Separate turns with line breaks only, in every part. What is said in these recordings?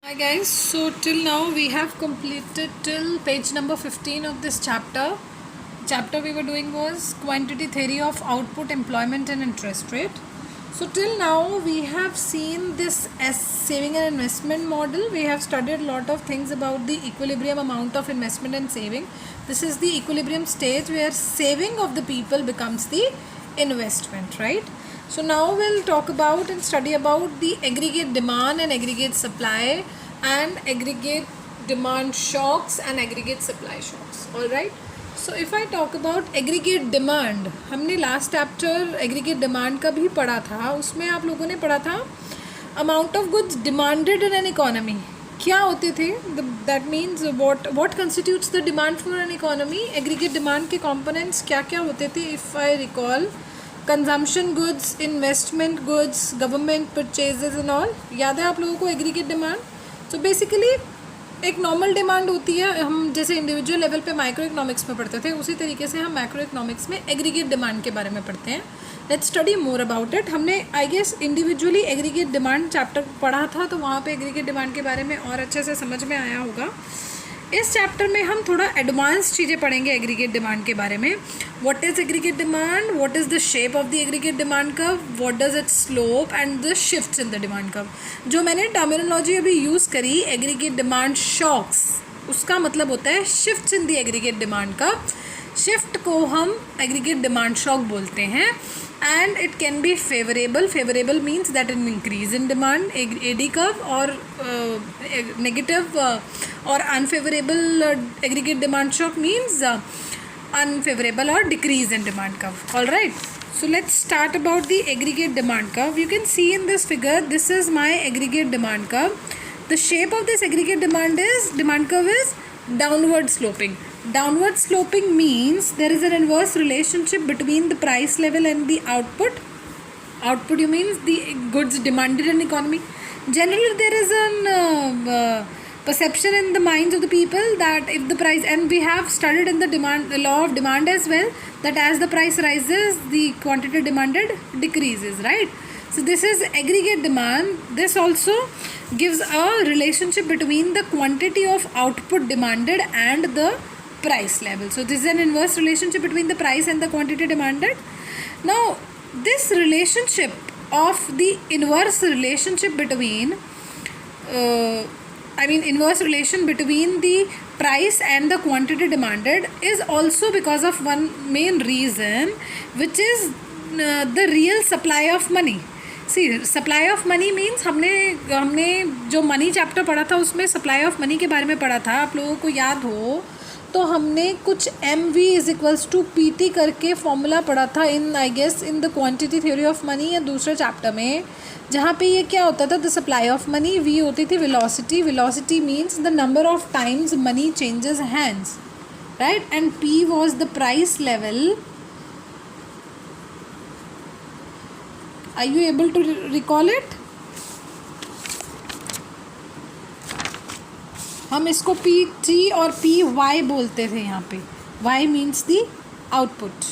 Hi guys, so till now we have completed till page number 15 of this chapter. Chapter we were doing was quantity theory of output, employment and interest rate. So till now we have seen this as saving and investment model. We have studied a lot of things about the equilibrium amount of investment and saving. This is the equilibrium stage where saving of the people becomes the investment, right? So now we'll talk about and study about the aggregate demand and aggregate supply and aggregate demand shocks and aggregate supply shocks. All right. So if I talk about aggregate demand, हमने last chapter aggregate demand का भी पढ़ा था. उसमें आप लोगों ने पढ़ा था amount of goods demanded in an economy. क्या होते थे? That means what constitutes the demand for an economy? Aggregate demand के components क्या क्या होते थे? If I recall, consumption goods, investment goods, government purchases and all. याद है आप लोगों को एग्रीगेट डिमांड? सो बेसिकली एक नॉर्मल डिमांड होती है. हम जैसे इंडिविजुअल लेवल पे माइक्रो इकोनॉमिक्स में पढ़ते थे, उसी तरीके से हम मैक्रो इकोनॉमिक्स में एग्रीगेट डिमांड के बारे में पढ़ते हैं. Let's study more about it. हमने I guess individually aggregate demand chapter पढ़ा था, तो वहाँ पे एग्रीगेट डिमांड के बारे में और अच्छे से समझ में आया होगा. इस चैप्टर में हम थोड़ा एडवांस चीज़ें पढ़ेंगे एग्रीगेट डिमांड के बारे में. What is aggregate demand, what is the shape of the aggregate demand curve, what does it slope and the shifts in the demand curve. जो मैंने टर्मिनोलॉजी अभी यूज़ करी एग्रीगेट डिमांड शॉक्स, उसका मतलब होता है shifts in the aggregate demand curve. Shift को हम एग्रीगेट डिमांड शॉक बोलते हैं. And it can be favorable. Favorable means that an increase in demand, AD curve, or negative or unfavorable aggregate demand shock means unfavorable or decrease in demand curve. All right. So let's start about the aggregate demand curve. You can see in this figure, this is my aggregate demand curve. The shape of this aggregate demand curve is downward sloping. Downward sloping means there is an inverse relationship between the price level and the output. Output you means the goods demanded in economy. Generally there is an perception in the minds of the people that if the price, and we have studied in the law of demand as well, that as the price rises the quantity demanded decreases, right? So this is aggregate demand. This also gives a relationship between the quantity of output demanded and the price level. So this is an inverse relationship between the price and the quantity demanded. Now this relationship of the inverse relationship between inverse relation between the price and the quantity demanded is also because of one main reason, which is the real supply of money. See supply of money means हमने जो money chapter पढ़ा था उसमें supply of money के बारे में पढ़ा था. आप लोगों को याद हो तो हमने कुछ MV is equals to PT करके फॉर्मूला पढ़ा था in I guess in the quantity theory of money या दूसरे चैप्टर में, जहाँ पे ये क्या होता था, the supply of money. V होती थी velocity. Velocity means the number of times money changes hands, right, and P was the price level. Are you able to recall it? हम इसको PT और PY बोलते थे यहाँ पे. Y means the output,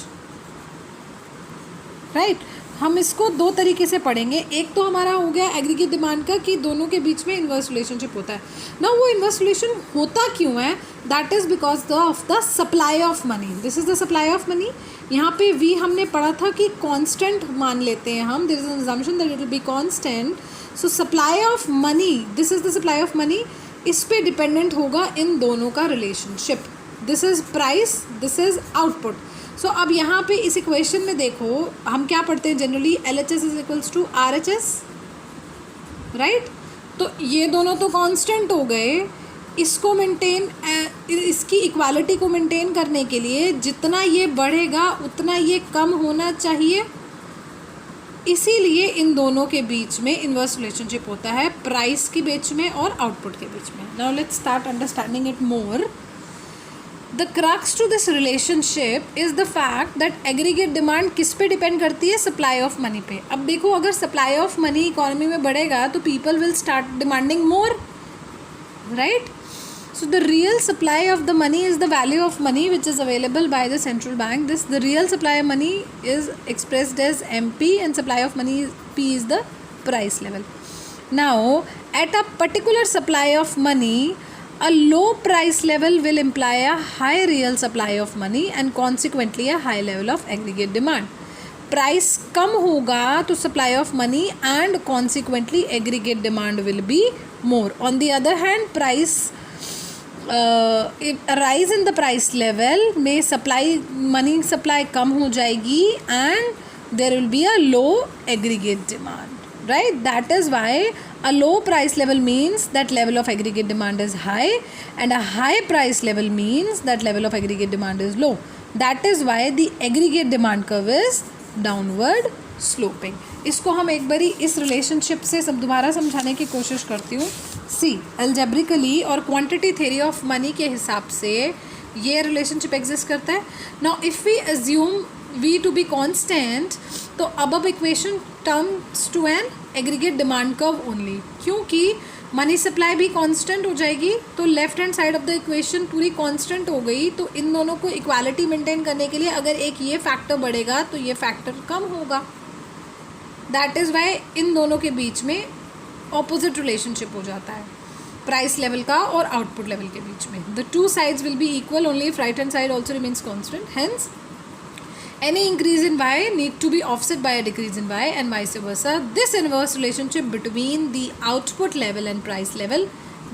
right? हम इसको दो तरीके से पढ़ेंगे. एक तो हमारा हो गया एग्रीगेट डिमांड का कि दोनों के बीच में इन्वर्स रिलेशनशिप होता है ना. वो इन्वर्स रिलेशन होता क्यों है? That is because of the supply of money. This is the supply of money. यहाँ पे V हमने पढ़ा था कि कांस्टेंट मान लेते हैं हम. There is an assumption that it will be constant. So supply of money, this is the supply of money. इस पे डिपेंडेंट होगा इन दोनों का relationship. This is price, this is output. So अब यहाँ पे इस इक्वेशन में देखो हम क्या पढ़ते हैं generally, LHS is equals to RHS, right. तो ये दोनों तो कांस्टेंट हो गए. इसको मेंटेन, इसकी इक्वालिटी को मेंटेन करने के लिए जितना ये बढ़ेगा उतना ये कम होना चाहिए. इसीलिए इन दोनों के बीच में इन्वर्स रिलेशनशिप होता है, प्राइस के बीच में और आउटपुट के बीच में. Now let's start understanding it more. The crux to this relationship is the fact that aggregate demand किस पे डिपेंड करती है? सप्लाई ऑफ मनी पे. अब देखो अगर सप्लाई ऑफ मनी इकोनॉमी में बढ़ेगा तो people will start demanding more, right. So the real supply of the money is the value of money which is available by the central bank. The real supply of money is expressed as MP and supply of money P is the price level. Now At a particular supply of money, a low price level will imply a high real supply of money and consequently a high level of aggregate demand. Price कम होगा तो supply of money and consequently aggregate demand will be more. On the other hand, a rise in the price level में money supply कम हो जाएगी and there will be a low aggregate demand, right? That is why a low price level means that level of aggregate demand is high and a high price level means that level of aggregate demand is low. That is why the aggregate demand curve is downward sloping. इसको हम एक बारी इस relationship से सब दोबारा समझाने की कोशिश करती हूँ. सी अलजेब्रिकली और क्वांटिटी थ्योरी ऑफ मनी के हिसाब से ये रिलेशनशिप एग्जिस्ट करता है. Now if we assume V to be constant, तो above equation comes to an aggregate demand curve only. क्योंकि मनी सप्लाई भी कांस्टेंट हो जाएगी तो left hand side of the equation पूरी कांस्टेंट हो गई. तो इन दोनों को इक्वालिटी मेंटेन करने के लिए अगर एक ये फैक्टर बढ़ेगा तो ये फैक्टर कम होगा. दैट इज़ वाई इन दोनों के बीच में ऑपोजिट रिलेशनशिप हो जाता है प्राइस लेवल का और आउटपुट लेवल के बीच में. The two sides will be equal only if right hand side also remains constant. Hence any increase in y need to be offset by a decrease in y and vice versa. This inverse relationship between the output level and price level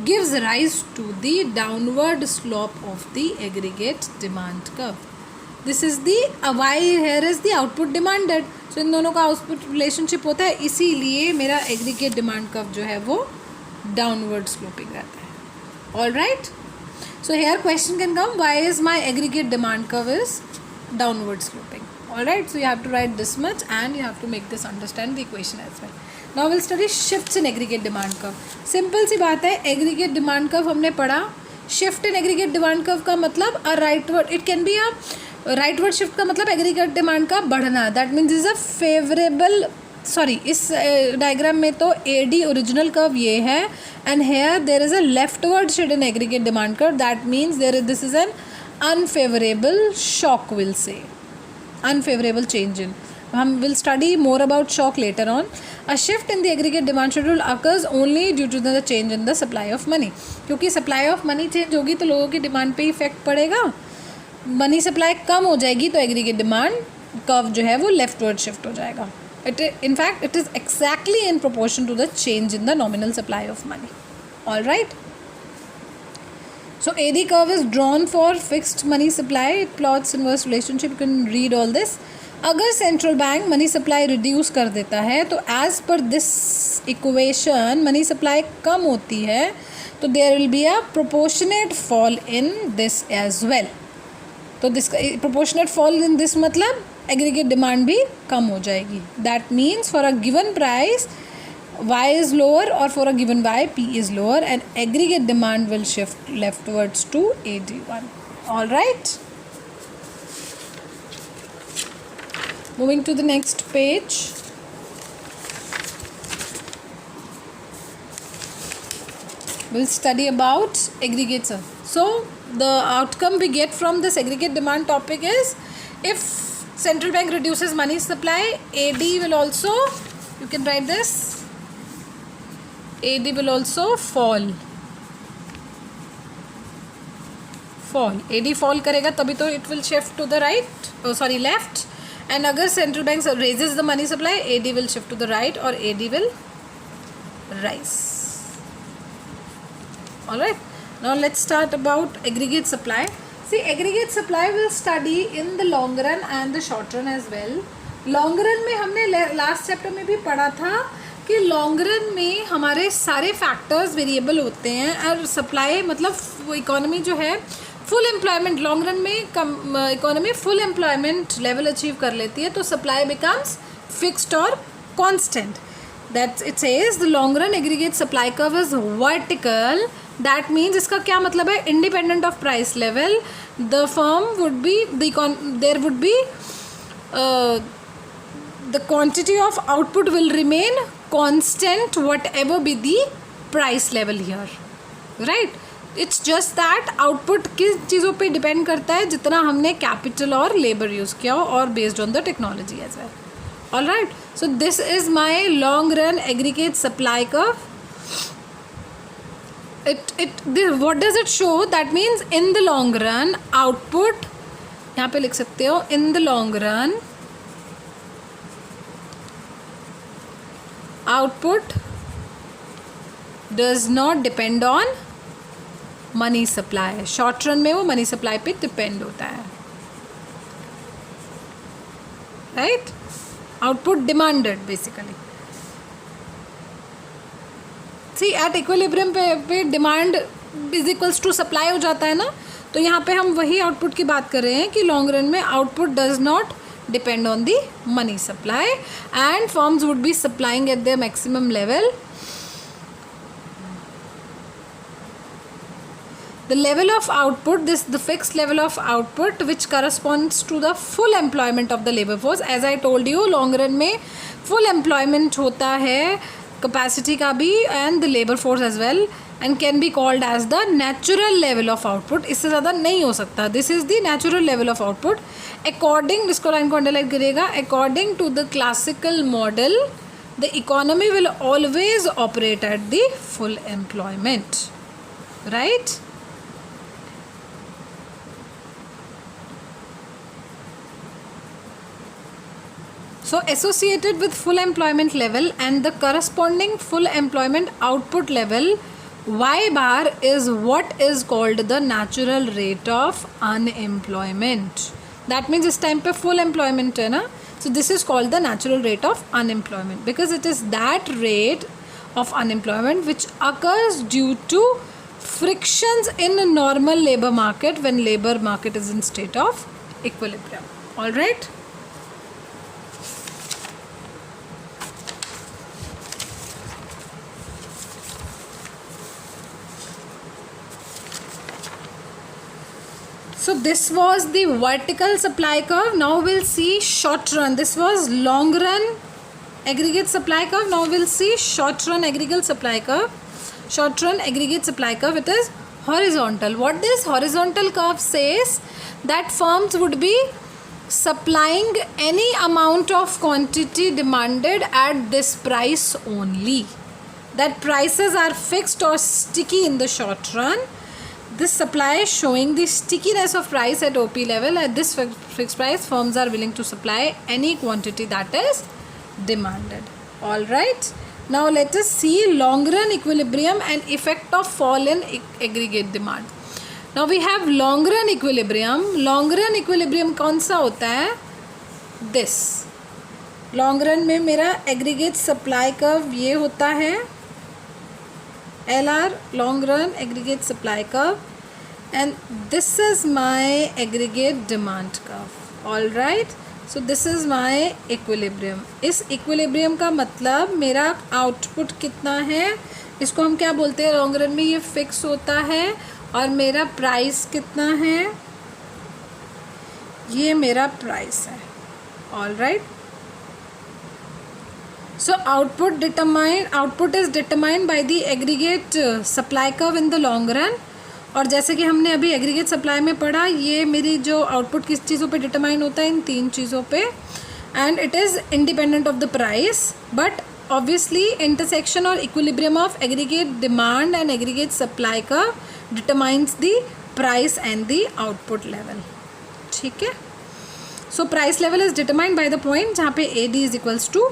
gives rise to the downward slope of the aggregate demand curve. This is the y, here is the output demanded. So इन दोनों का output relationship होता है, इसीलिए मेरा aggregate demand curve जो है वो downward sloping रहता है. All right. So here question can come, why is my aggregate demand curve is downward sloping? All right, so you have to write this much and you have to make this understand the equation as well. Now we'll study shifts in aggregate demand curve. Simple सी बात है, aggregate demand curve हमने पढ़ा. Shift in aggregate demand curve का मतलब a rightward, it can be a rightward shift का मतलब aggregate demand का बढ़ना. That means is a favorable, sorry, इस डायग्राम में तो AD original curve ये है and here there is a leftward shift in aggregate demand curve. That means this is an unfavorable shock, we'll say. Unfavorable change in. We'll study more about shock later on. A shift in the aggregate demand schedule occurs only due to the change in the supply of money. क्योंकि supply of money change होगी तो लोगों की demand पे effect पड़ेगा. Money supply कम हो जाएगी तो एग्रीगेट डिमांड कर्व जो है वो लेफ्टवर्ड शिफ्ट हो जाएगा. In fact it is exactly in proportion to the change in the nominal supply of money. All right. So AD curve is drawn for fixed money supply. It plots inverse relationship. You can read all this. अगर central bank money supply reduce कर देता है तो as per this equation money supply कम होती है तो there will be a proportionate fall in this as well. तो this proportionate fall in this मतलब एग्रीगेट डिमांड भी कम हो जाएगी. That means for a given price y is lower or for a given y p is lower and aggregate demand will shift leftwards to AD1. All right. Moving to the next page. We'll study about aggregates. So the outcome we get from this aggregate demand topic is if central bank reduces money supply, AD will also, you can write this, AD will also fall. AD fall करेगा तभी तो it will shift to the right, left. And अगर central bank raises the money supply, AD will shift to the right or AD will rise. Alright. Now let's start about aggregate supply. See, aggregate supply we'll study in the long run and the short run as well. Long run में हमने last chapter में भी पढ़ा था कि long run में हमारे सारे फैक्टर्स वेरिएबल होते हैं और सप्लाई मतलब इकोनॉमी जो है फुल एम्प्लॉयमेंट, लॉन्ग रन में economy full employment level achieve कर लेती है तो सप्लाई बिकम्स फिक्स्ड और constant. That it says the long run aggregate supply curve is vertical. That means इसका क्या मतलब है, independent of price level the firm would be there would be the quantity of output will remain constant whatever be the price level here, right? It's just that output किस चीज़ों पे depend करता है, जितना हमने कैपिटल और labour use किया हो और based on the technology as well. All right. So this is my long run aggregate supply curve. what does it show? That means in the long run output, यहाँ पे लिख सकते हो, in the long run output does not depend on money supply. Short run में वो money supply पे depend होता है, right. Output demanded basically. See at equilibrium पे demand is equals to supply हो जाता है ना. तो यहाँ पे हम वही आउटपुट की बात कर रहे हैं कि लॉन्ग रन में output does not depend on the money supply and firms would be supplying at the maximum level. The level of output, the fixed level of output which corresponds to the full employment of the labor force. As I told you, long run में full employment होता है capacity का भी and the labor force as well, and can be called as the natural level of output. इससे ज़्यादा नहीं हो सकता. This is the natural level of output. According, इसको लाइन को अंडरलाइन करिएगा, according to the classical model, the economy will always operate at the full employment, right? So associated with full employment level and the corresponding full employment output level, Y bar is what is called the natural rate of unemployment. That means इस time पे full employment है ना. So this is called the natural rate of unemployment because it is that rate of unemployment which occurs due to frictions in a normal labor market when labor market is in state of equilibrium. All right. So this was the vertical supply curve. Now we'll see short run. This was long run aggregate supply curve. Now we'll see short run aggregate supply curve. Short run aggregate supply curve, it is horizontal. What this horizontal curve says, that firms would be supplying any amount of quantity demanded at this price only. That prices are fixed or sticky in the short run. This supply is showing the stickiness of price at OP level. At this fixed price, firms are willing to supply any quantity that is demanded. All right. Now let us see long run equilibrium and effect of fall in aggregate demand. Now we have long run equilibrium. Long run equilibrium कौन सा होता है? This. Long run में मेरा aggregate supply curve ये होता है. LR long run aggregate supply curve, and this is my aggregate demand curve. All right. So this is my equilibrium. इस equilibrium का मतलब मेरा output कितना है, इसको हम क्या बोलते हैं long run में, ये fix होता है, और मेरा price कितना है, ये मेरा price है. All right. So output is determined by the aggregate supply curve in the long run. और जैसे कि हमने अभी एग्रीगेट सप्लाई में पढ़ा, ये मेरी जो आउटपुट किस चीज़ों पे डिटरमाइन होता है, इन तीन चीज़ों पे, and it is independent of the price. But obviously intersection और equilibrium of aggregate demand and aggregate supply का determines the price and the output level. ठीक है. So price level is determined by the point जहाँ पे AD is equals to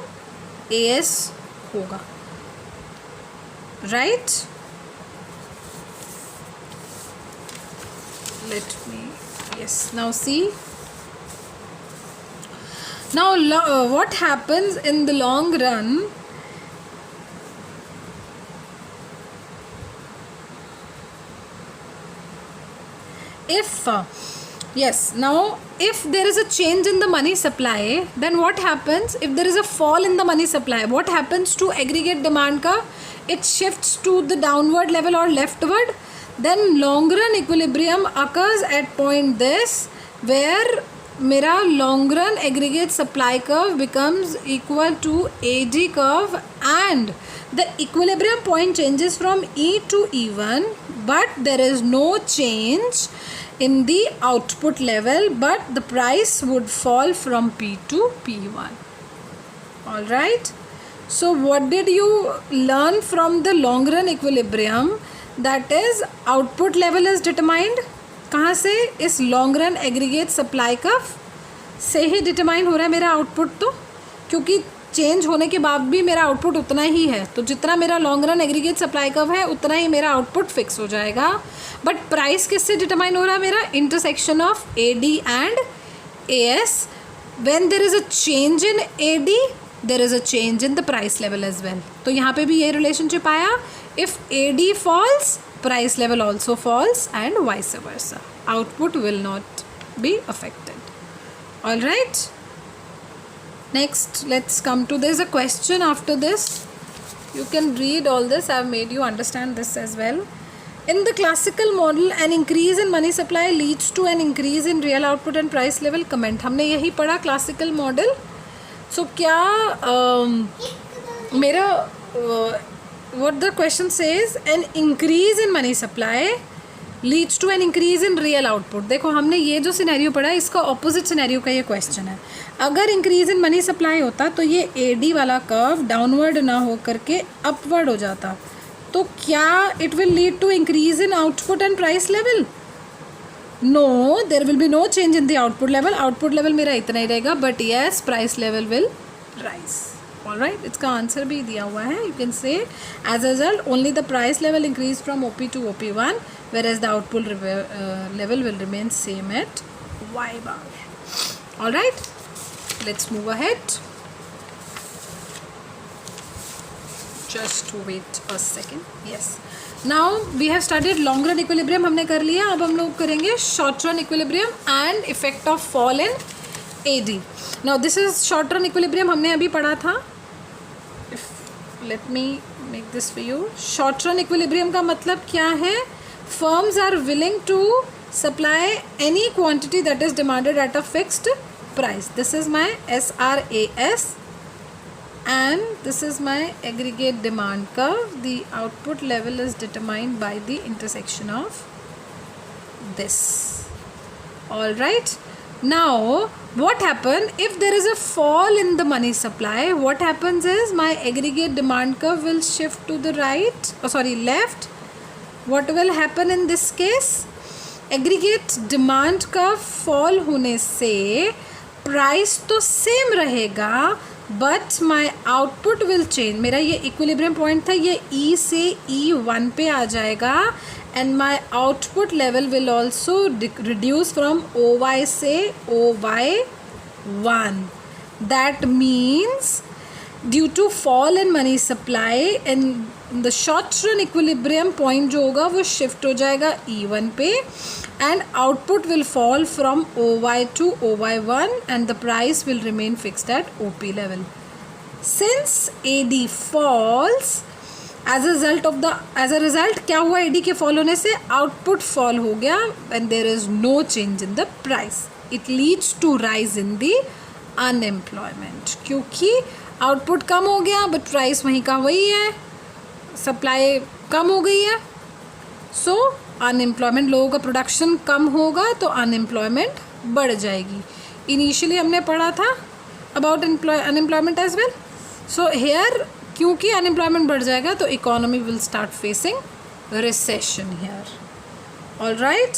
AS होगा. Right. Let me, yes, now see, now what happens in the long run, if yes, now if there is a change in the money supply, then what happens? If there is a fall in the money supply, what happens to aggregate demand ka? It shifts to the downward level or leftward. Then long run equilibrium occurs at point this, where मेरा long run aggregate supply curve becomes equal to AD curve, and the equilibrium point changes from E to E1, but there is no change in the output level, but the price would fall from P to P1. All right. So what did you learn from the long run equilibrium? That is output level is determined कहाँ से, इस long run aggregate supply curve से ही determine हो रहा है मेरा output, तो क्योंकि चेंज होने के बाद भी मेरा आउटपुट उतना ही है, तो जितना मेरा long run aggregate supply curve है उतना ही मेरा आउटपुट फिक्स हो जाएगा. बट प्राइस किससे डिटरमाइन हो रहा है मेरा, intersection of A D and A S. When there is a change in A D there is a change in the price level as well. तो यहाँ पे भी ये रिलेशनशिप आया, if A D falls price level also falls and vice versa. Output will not be affected. All right. Next, let's come to, there's a question after this. You can read all this. I've made you understand this as well. In the classical model, an increase in money supply leads to an increase in real output and price level. Comment. हमने यही पढ़ा classical model. So क्या मेरा what the question says, an increase in money supply leads to an increase in real output. देखो हमने ये जो scenario पढ़ा है इसका ऑपोजिट सिनेरियो का ये क्वेश्चन है. अगर इंक्रीज इन मनी सप्लाई होता तो ये ए डी वाला कर्व डाउनवर्ड ना हो करके अपवर्ड हो जाता, तो क्या it will lead to increase in output and price level? No, there will be no change in the output level. Output level मेरा इतना ही रहेगा, but yes price level will rise. All right, इसका answer भी दिया हुआ है. You can say as a result only the price level increase from OP to OP1, whereas the output level will remain same at Y bar. All right, let's move ahead. Just wait a second. Yes, now we have studied long run equilibrium हमने कर लिया. अब हम लोग करेंगे short run equilibrium and effect of fall in AD. Now this is short run equilibrium हमने अभी पढ़ा था. Let me make this for you. Short run equilibrium का मतलब क्या है? Firms are willing to supply any quantity that is demanded at a fixed price. This is my SRAS and this is my aggregate demand curve. The output level is determined by the intersection of this. All right. Now what happens if there is a fall in the money supply? What happens is my aggregate demand curve will shift to the right, left. What will happen in this case? Aggregate demand curve fall होने से price तो same रहेगा, but my output will change. मेरा ये equilibrium point था, ये E से E1 पे आ जाएगा, and my output level will also reduce from OY से OY1. That means due to fall in money supply and the short run equilibrium point जो होगा वो shift हो जाएगा E1 पे, and output will fall from OY to OY1 and the price will remain fixed at OP level. Since AD falls, as a result क्या हुआ, AD के fall होने से output fall हो गया and there is no change in the price. It leads to rise in the unemployment क्योंकि output कम हो गया but price वहीं का वही है, supply कम हो गई है, so unemployment, लोगों का प्रोडक्शन कम होगा तो unemployment बढ़ जाएगी. Initially हमने पढ़ा था about unemployment as well. So here क्योंकि अनएम्प्लॉयमेंट बढ़ जाएगा तो economy will start facing recession here. All right,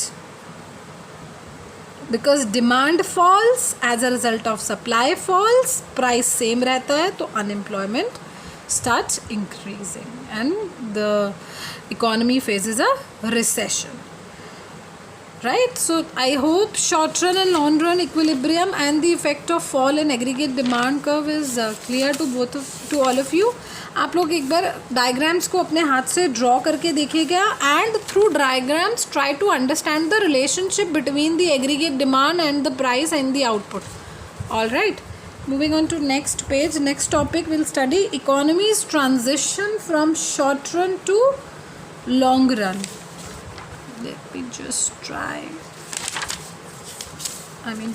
because demand falls as a result of supply falls, price same रहता है तो unemployment start increasing and the economy faces a recession. Right, so I hope short run and long run equilibrium and the effect of fall in aggregate demand curve is clear to all of you. आप लोग एक बार diagrams को अपने हाथ से draw करके देखिएगा and through diagrams try to understand the relationship between the aggregate demand and the price and the output. All right, moving on to next page. Next topic we'll study economy's transition from short run to long run. Let me just try.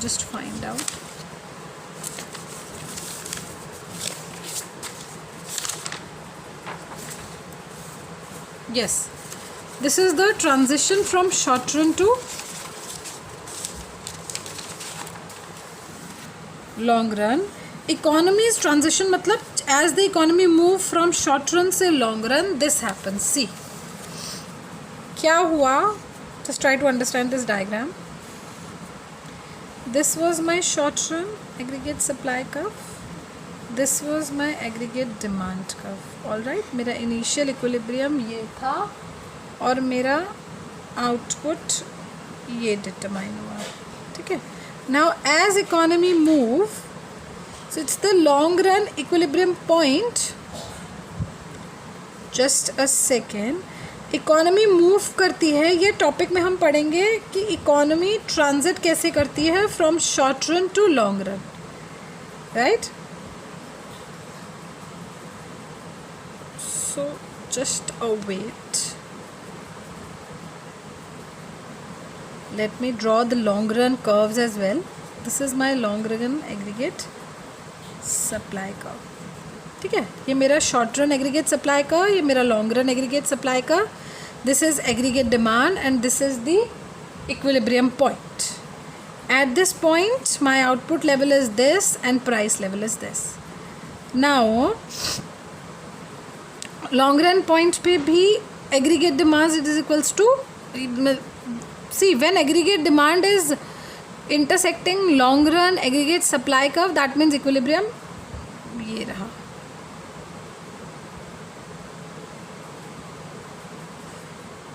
Just find out. Yes, this is the transition from short run to long run. Economy's transition मतलब as the economy move from short run से long run, this happens. See, क्या हुआ, just try to understand this diagram. This was my short run aggregate supply curve, this was my aggregate demand curve. All right, मेरा initial equilibrium ये था और मेरा output ये determine हुआ, ठीक है. Now as economy move, so it's the long run equilibrium point. Just a second. Economy move करती है, ये टॉपिक में हम पढ़ेंगे कि इकोनॉमी ट्रांजिट कैसे करती है from short run to long run, right. So just a wait, let me draw the long run curves as well. This is my long run aggregate supply curve, ठीक है. ये मेरा शॉर्ट रन एग्रीगेट सप्लाई का, ये मेरा long run aggregate supply का. This is aggregate demand and this is the equilibrium point. At this point my output level is this and price level is this. Now long run point पे भी aggregate demand it is equals to, see when aggregate demand is intersecting long run aggregate supply curve, that means equilibrium ये रहा.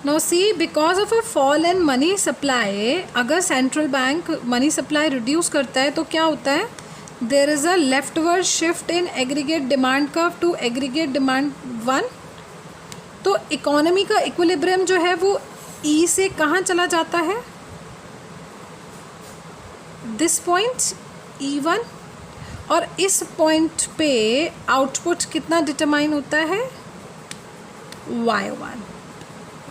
Now see, because of a fall in money supply, अगर central bank money supply reduce करता है तो क्या होता है, there is a leftward shift in aggregate demand curve to aggregate demand 1. तो इकोनॉमी का इक्विलिब्रियम जो है वो ई से कहाँ चला जाता है, दिस पॉइंट E1, और इस पॉइंट पे आउटपुट कितना डिटरमाइन होता है, Y1.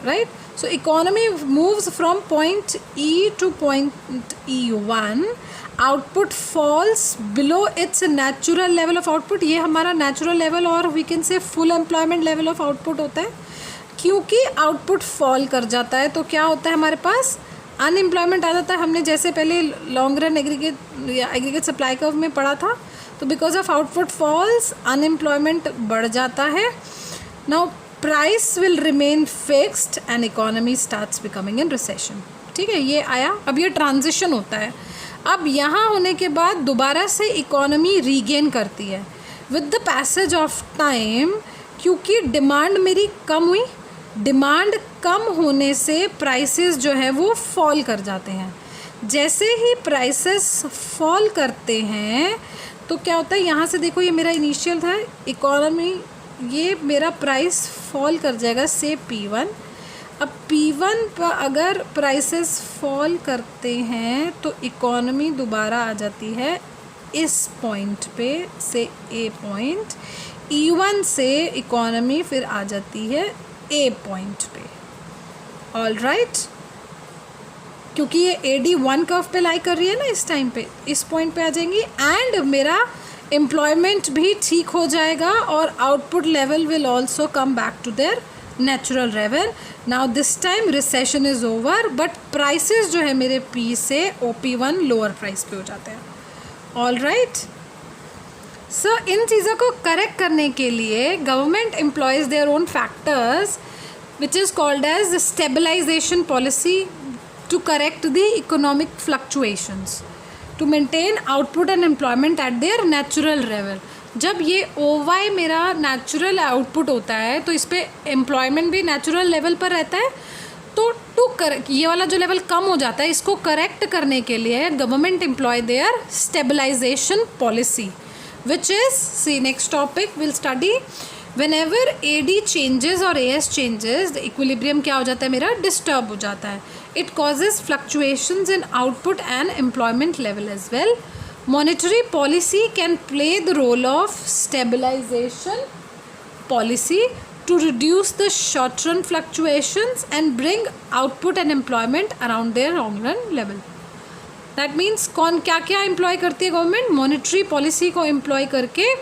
Right, so economy moves from point E to point E1. Output falls below its natural level of output. ये हमारा natural level और we can say full employment level of output होता है. क्योंकि output fall कर जाता है तो क्या होता है, हमारे पास unemployment आ जाता है. हमने जैसे पहले long run aggregate supply curve में पढ़ा था, तो because of output falls unemployment बढ़ जाता है. Now price will remain fixed and economy starts becoming in recession, ठीक है. ये आया, अब ये ट्रांजिशन होता है. अब यहाँ होने के बाद दोबारा से इकोनॉमी रीगेन करती है with the passage of time, क्योंकि डिमांड मेरी कम हुई. डिमांड कम होने से प्राइसेस जो है वो फॉल कर जाते हैं. जैसे ही प्राइसेस फॉल करते हैं तो क्या होता है, यहाँ से देखो ये मेरा इनिशियल था इकोनॉमी, ये मेरा प्राइस फॉल कर जाएगा से P1. अब P1 पर अगर प्राइसेस फॉल करते हैं तो इकोनॉमी दोबारा आ जाती है इस पॉइंट पे से A पॉइंट. E1 से इकोनॉमी फिर आ जाती है A पॉइंट पे. ऑल राइट, क्योंकि ये AD1 कर्व पे लाई कर रही है ना, इस टाइम पे इस पॉइंट पे आ जाएंगी एंड मेरा एम्प्लॉयमेंट भी ठीक हो जाएगा और output level will also come back to their natural level. Now this time recession is over, but prices जो है मेरे P से OP1 लोअर प्राइस पे हो जाते हैं. ऑल राइट, सो इन चीज़ों को करेक्ट करने के लिए government employs their own factors which is called as stabilisation policy to correct the economic fluctuations, to maintain output and employment at their natural level. जब ये OY मेरा नेचुरल आउटपुट होता है तो इस पर एम्प्लॉयमेंट भी नेचुरल लेवल पर रहता है. तो ये वाला जो लेवल कम हो जाता है, इसको करेक्ट करने के लिए government employ their stabilisation policy, which is, see next topic will study, whenever AD changes और AS changes, the equilibrium क्या हो जाता है मेरा, डिस्टर्ब हो जाता है. It causes fluctuations in output and employment level as well. Monetary policy can play the role of stabilization policy to reduce the short run fluctuations and bring output and employment around their long run level. That means कौन क्या क्या employ करती है government, monetary policy को employ करके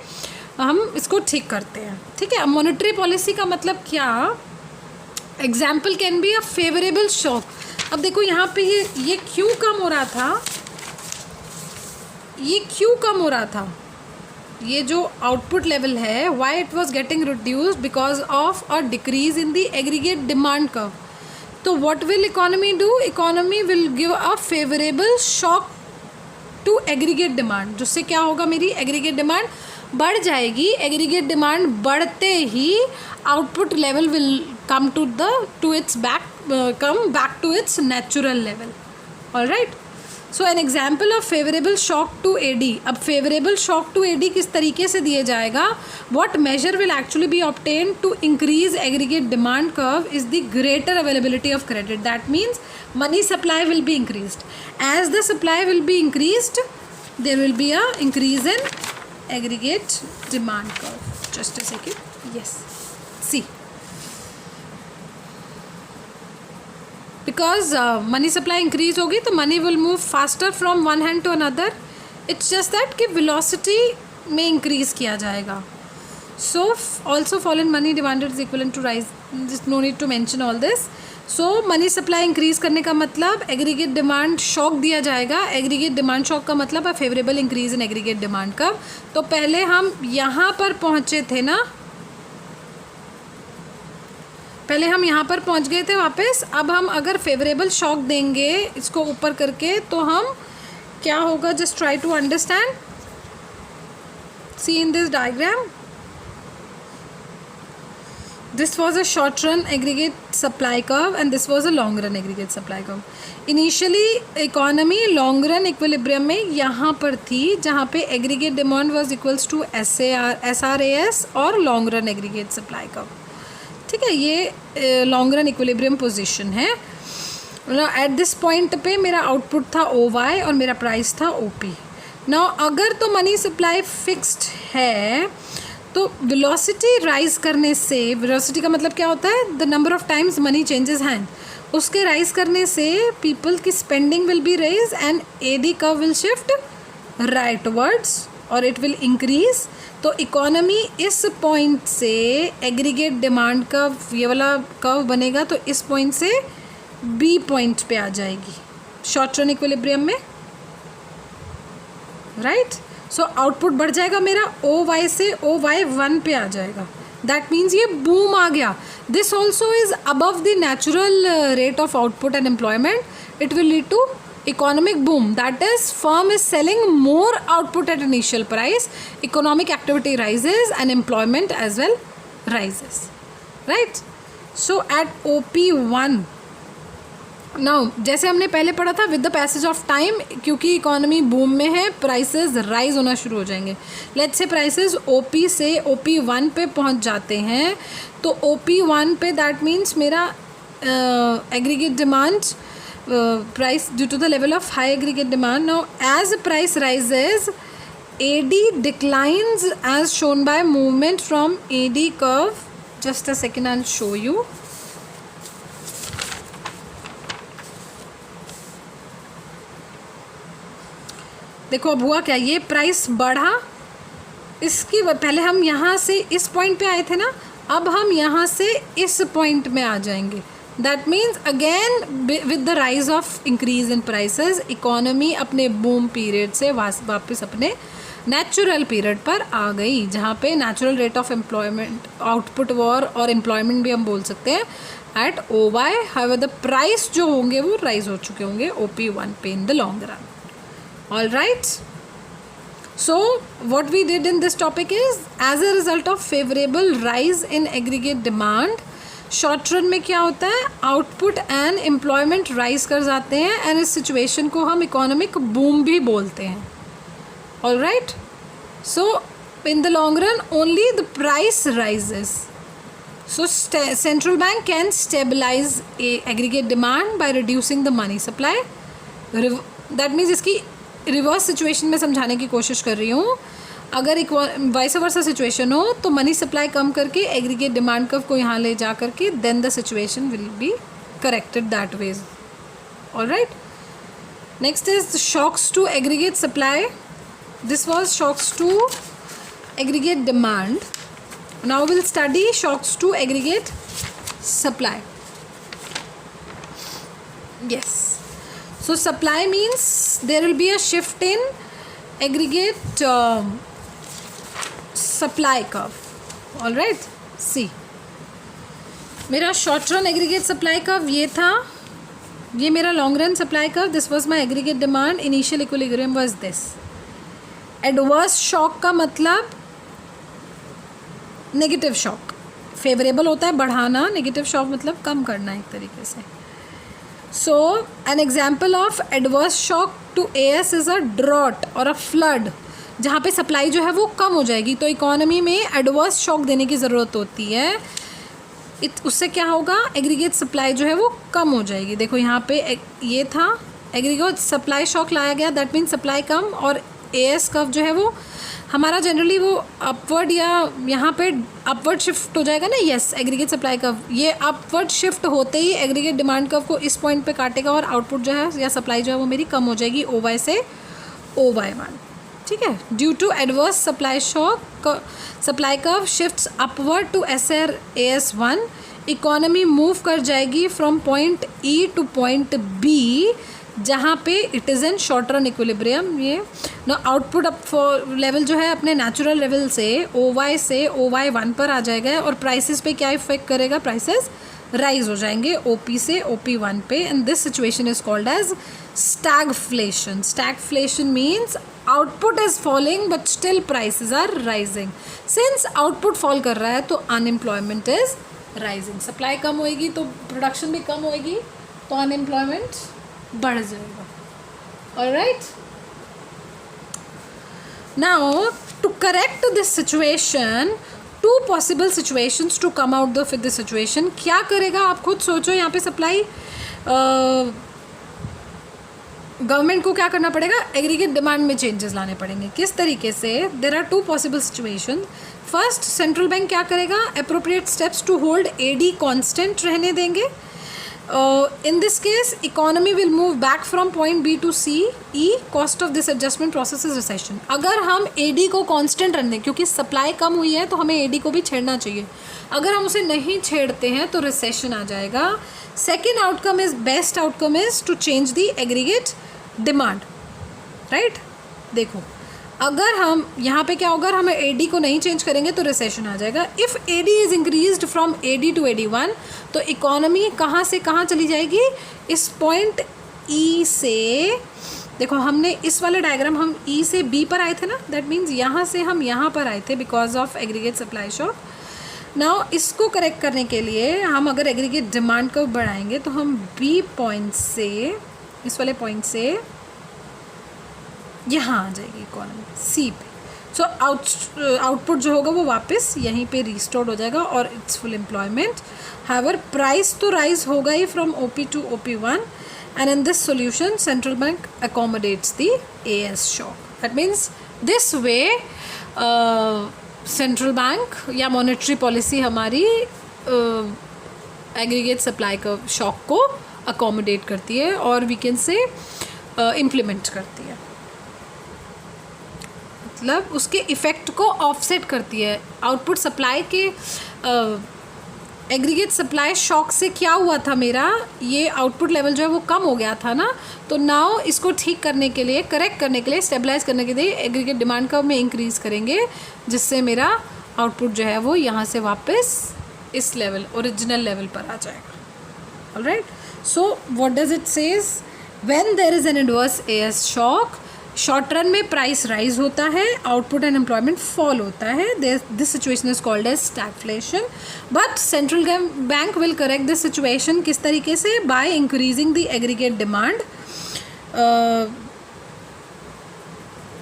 हम इसको ठीक करते हैं, ठीक है. मॉनेटरी पॉलिसी का मतलब क्या, example can be a favourable shock. अब देखो यहाँ पे ये क्यों कम हो रहा था, ये क्यों कम हो रहा था, ये जो आउटपुट लेवल है, why it was getting reduced, because of a decrease in the aggregate demand curve. तो what will economy do? Economy will give a favorable shock to aggregate demand, जिससे क्या होगा, मेरी एग्रीगेट डिमांड बढ़ जाएगी. Aggregate demand बढ़ते ही output level will come back to its natural level. All right. So an example of favorable shock to AD. अब favorable shock to AD किस तरीके से दिए जाएगा? What measure will actually be obtained to increase aggregate demand curve is the greater availability of credit. That means money supply will be increased. As the supply will be increased, there will be a increase in aggregate demand curve. Just a second. Yes. See. Because money supply increase होगी तो money will move faster from one hand to another. It's just that कि velocity में increase किया जाएगा. So also fall in money demanded is equivalent to rise. Just no need to mention all this. So money supply increase करने का मतलब aggregate demand shock दिया जाएगा. Aggregate demand shock का मतलब है favorable increase in aggregate demand का. तो पहले हम यहाँ पर पहुँचे थे ना, पहले हम यहाँ पर पहुँच गए थे वापस. अब हम अगर फेवरेबल शॉक देंगे इसको ऊपर करके तो हम क्या होगा, just try to understand. See in this diagram, this was a short run aggregate supply curve and this was a long run aggregate supply curve. Initially economy long run equilibrium में यहाँ पर थी, जहाँ पे aggregate demand was equals to SRAS और long run aggregate supply curve. ठीक है, ये लॉन्ग रन इक्विलिब्रियम पोजीशन है. एट दिस पॉइंट पे मेरा आउटपुट था OY और मेरा प्राइस था OP. नाउ अगर तो मनी सप्लाई फिक्स्ड है तो वेलोसिटी राइज करने से, वेलोसिटी का मतलब क्या होता है, the number of times money changes hand, उसके राइज करने से पीपल की spending will be raise and AD curve will shift rightwards और इट विल इंक्रीज. तो इकोनॉमी इस पॉइंट से एग्रीगेट डिमांड का ये वाला कर्व बनेगा तो इस पॉइंट से B पॉइंट पे आ जाएगी शॉर्ट रन इक्विलिब्रियम में. राइट. सो आउटपुट बढ़ जाएगा मेरा, OY से OY1 पे आ जाएगा. दैट मीन्स ये बूम आ गया. This also is above the natural rate of output and employment. It will lead to economic boom, that is firm is selling more output at initial price, economic activity rises and employment as well rises. Right. So at OP1 now, जैसे हमने पहले पढ़ा था, with the passage of time, क्योंकि economy boom में है, prices rise होना शुरू हो जाएंगे. लेट्स से प्राइसेस OP से OP1 पे पहुंच जाते हैं तो OP1 पे दैट मीन्स मेरा aggregate demand price due to the level of high aggregate demand. Now as price rises, AD declines as shown by movement from AD curve. Just a second, I'll show you. देखो अब हुआ क्या, ये price बढ़ा, इसकी पहले हम यहाँ से इस पॉइंट पे आए थे ना, अब हम यहाँ से इस पॉइंट में आ जाएंगे. That means again with the rise of increase in prices, economy अपने boom period से वापस अपने natural period पर आ गई, जहाँ पे natural rate of employment, output war और employment भी हम बोल सकते हैं at OY. However the price जो होंगे वो rise हो चुके होंगे OP1 पे in the long run. All right. So what we did in this topic is, as a result of favorable rise in aggregate demand, short run में क्या होता है, आउटपुट एंड एम्प्लॉयमेंट राइज कर जाते हैं एंड इस situation को हम इकोनॉमिक बूम भी बोलते हैं. All right. So in the long run only the price rises. So central bank can stabilise aggregate demand by reducing the money supply. That means इसकी रिवर्स सिचुएशन में समझाने की कोशिश कर रही हूँ. अगर एक वाइस वर्सा सिचुएशन हो तो मनी सप्लाई कम करके एग्रीगेट डिमांड कर्व को यहाँ ले जा करके then the situation will be corrected that ways. Alright. Next is shocks to aggregate supply. This was shocks to aggregate demand. Now will study shocks to aggregate supply. Yes. So supply means there will be a shift in aggregate supply curve. All right. See, मेरा short run aggregate supply curve ये था, ये मेरा long run supply curve, this was my aggregate demand, initial equilibrium was this. Adverse shock का मतलब negative shock, favourable होता है बढ़ाना, नेगेटिव शॉक मतलब कम करना एक तरीके से। So an example of adverse shock to AS is a drought और अ फ्लड, जहाँ पे सप्लाई जो है वो कम हो जाएगी। तो इकोनॉमी में एडवर्स शॉक देने की ज़रूरत होती है, उससे क्या होगा, एग्रीगेट सप्लाई जो है वो कम हो जाएगी। देखो यहाँ पे ये था एग्रीगेट सप्लाई शॉक लाया गया, दैट मीन्स सप्लाई कम, और एएस कर्व जो है वो हमारा जनरली वो अपवर्ड या यहाँ पे अपवर्ड शिफ्ट हो जाएगा ना। यस, एग्रीगेट सप्लाई कर्व ये अपवर्ड शिफ्ट होते ही एग्रीगेट डिमांड कर्व को इस पॉइंट पे काटेगा और आउटपुट जो है या सप्लाई जो है वो मेरी कम हो जाएगी OY से OY1, ठीक है। Due to adverse supply shock supply curve shifts upward to SR AS1, economy move कर जाएगी from point E to point B, जहाँ पे it is an short run equilibrium. ये ना आउटपुट अप लेवल जो है अपने नेचुरल लेवल से OY से OY1 पर आ जाएगा, और प्राइसेस पे क्या इफेक्ट करेगा, प्राइसेस राइज हो जाएंगे OP से OP1 पे, and this situation is called as stagflation. Stagflation means output is falling but still prices are rising. Since output fall कर रहा है तो अनएम्प्लॉयमेंट इज राइजिंग, सप्लाई कम होएगी तो प्रोडक्शन भी कम होएगी, तो अनएम्प्लॉयमेंट बढ़ जाएगा। Alright, now to correct this situation, two possible situations to come out with this situation, क्या करेगा आप खुद सोचो। यहाँ पे सप्लाई गवर्नमेंट को क्या करना पड़ेगा, एग्रीगेट डिमांड में चेंजेस लाने पड़ेंगे। किस तरीके से, there are two possible situation. First, central bank क्या करेगा, appropriate steps to hold AD constant रहने देंगे। In this case, economy will move back from point B to C. E, cost of this adjustment process is recession. अगर हम AD को constant रख दें, क्योंकि सप्लाई कम हुई है तो हमें AD को भी छेड़ना चाहिए, अगर हम उसे नहीं छेड़ते हैं तो रिसेशन आ जाएगा। Second outcome is, best outcome is to change the aggregate demand, right. देखो अगर हम यहाँ पे क्या होगा, हम AD को नहीं चेंज करेंगे तो रिसेशन आ जाएगा। If AD is increased from AD to AD1, तो इकोनॉमी कहाँ से कहाँ चली जाएगी, इस पॉइंट E से, देखो हमने इस वाले डायग्राम हम E से B पर आए थे ना, दैट मीन्स यहाँ से हम यहाँ पर आए थे because of aggregate supply shock. Now इसको करेक्ट करने के लिए हम अगर एग्रीगेट डिमांड को बढ़ाएंगे तो हम B पॉइंट से, इस वाले पॉइंट से यहाँ आ जाएगी इकोनॉमी C पे। सो आउटपुट जो होगा वो वापस यहीं पे रिस्टोर्ड हो जाएगा और it's full employment. However price तो राइज होगा ही from OP to OP1, and in this solution central bank accommodates the AS shock. That means this way central bank या मॉनेटरी पॉलिसी हमारी एग्रीगेट सप्लाई का shock को accommodate करती है और वी कैन से इम्प्लीमेंट करती है, मतलब उसके इफ़ेक्ट को ऑफसेट करती है। आउटपुट सप्लाई के एग्रीगेट सप्लाई शॉक से क्या हुआ था, मेरा ये आउटपुट लेवल जो है वो कम हो गया था ना, तो नाउ इसको ठीक करने के लिए, करेक्ट करने के लिए, स्टेबलाइज करने के लिए एग्रीगेट डिमांड का में इंक्रीज़ करेंगे, जिससे मेरा आउटपुट जो है वो यहाँ से वापस इस लेवल, ओरिजिनल लेवल पर आ जाएगा। Alright, so what does it says, when there is an adverse AS shock, short run में प्राइस राइज होता है, आउटपुट एंड एम्प्लॉयमेंट फॉल होता है, this situation is called as stagflation. But central bank will correct this situation किस तरीके से, by increasing the aggregate demand,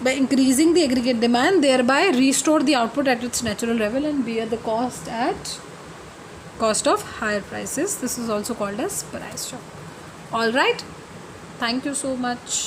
by increasing the aggregate demand, thereby restore the output at its natural level and bear the cost of higher prices. This is also called as price shock. All right, thank you so much.